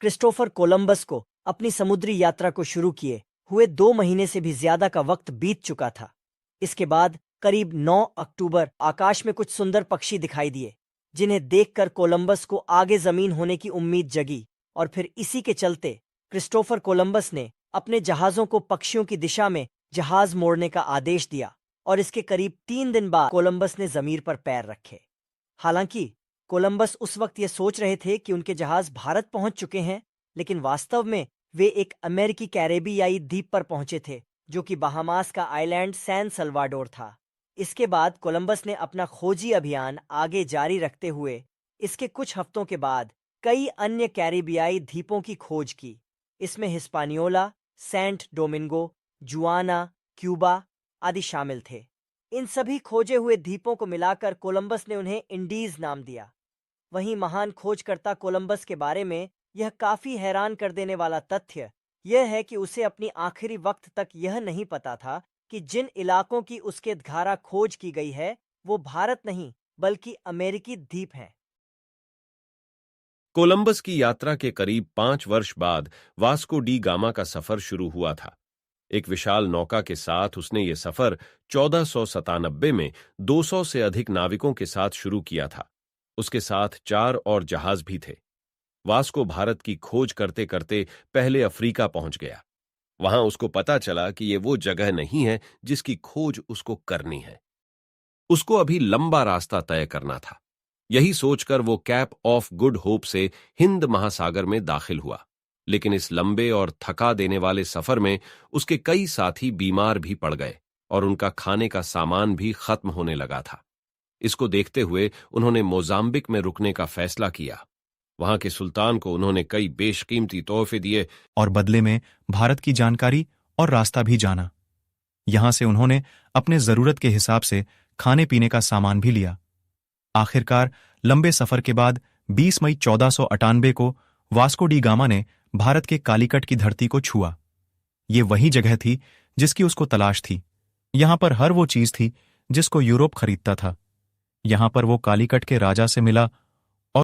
Christopher Columbus को अपनी समुद्री यात्रा को शुरू किए हुए 2 महीने से भी ज्यादा का वक्त बीत चुका था। इसके बाद करीब 9 अक्टूबर आकाश में कुछ सुंदर पक्षी दिखाई दिए, जिन्हें देखकर कोलंबस को आगे जमीन होने की उम्मीद जगी। और फिर इसी के चलते क्रिस्टोफर कोलंबस ने अपने जहाजों को पक्षियों की दिशा में जहाज मोड़ने का आदेश दिया, और इसके करीब 3 दिन बाद कोलंबस ने जमीन पर पैर रखे। हालांकि कोलंबस उस वक्त ये सोच रहे थे कि उनके जहाज भारत पहुंच चुके हैं, लेकिन वास्तव में वे एक अमेरिकी कैरेबियाई द्वीप पर पहुंचे थे, जो कि बहामास का आइलैंड सैन सल्वाडोर था। इसके बाद कोलंबस ने अपना खोजी अभियान आगे जारी रखते हुए इसके कुछ हफ्तों के बाद कई अन्य कैरेबियाई द्वीपों की खोज की। इसमें Hispaniola, Saint Domingo, Juana, Cuba आदि शामिल थे। इन सभी खोजे हुए द्वीपों को मिलाकर कोलंबस ने उन्हें इंडीज नाम दिया। वहीं महान खोजकर्ता कोलंबस के बारे में यह काफी हैरान कर देने वाला तथ्य यह है कि उसे अपनी आखिरी वक्त तक यह नहीं पता था कि जिन इलाकों की उसके द्वारा खोज की गई है वो भारत नहीं बल्कि अमेरिकी द्वीप हैं। कोलंबस की यात्रा के करीब 5 वर्ष बाद वास्को डी गामा का सफर शुरू हुआ था। एक विशाल नौका के साथ उसने ये सफर 1497 में 200 से अधिक नाविकों के साथ शुरू किया था। उसके साथ 4 और जहाज भी थे। वास्को भारत की खोज करते करते पहले अफ्रीका पहुंच गया। वहां उसको पता चला कि ये वो जगह नहीं है जिसकी खोज उसको करनी है। उसको अभी लंबा रास्ता तय करना था। यही सोचकर वो कैप ऑफ गुड होप से हिंद महासागर में दाखिल हुआ। लेकिन इस लंबे और थका देने वाले सफर में उसके कई साथी बीमार भी पड़ गए और उनका खाने का सामान भी खत्म होने लगा था। इसको देखते हुए उन्होंने मोजाम्बिक में रुकने का फैसला किया। वहां के सुल्तान को उन्होंने कई बेशकीमती तोहफे दिए और बदले में भारत की जानकारी और रास्ता भी जाना। यहां से उन्होंने अपने जरूरत के हिसाब से खाने पीने का सामान भी लिया। आखिरकार लंबे सफर के बाद 20 मई 1498 को वास्को डी गामा ने भारत के कालीकट की धरती को छुआ। ये वही जगह थी जिसकी उसको तलाश थी। यहां पर हर वो चीज थी जिसको यूरोप खरीदता था। यहां पर वो कालीकट के राजा से मिला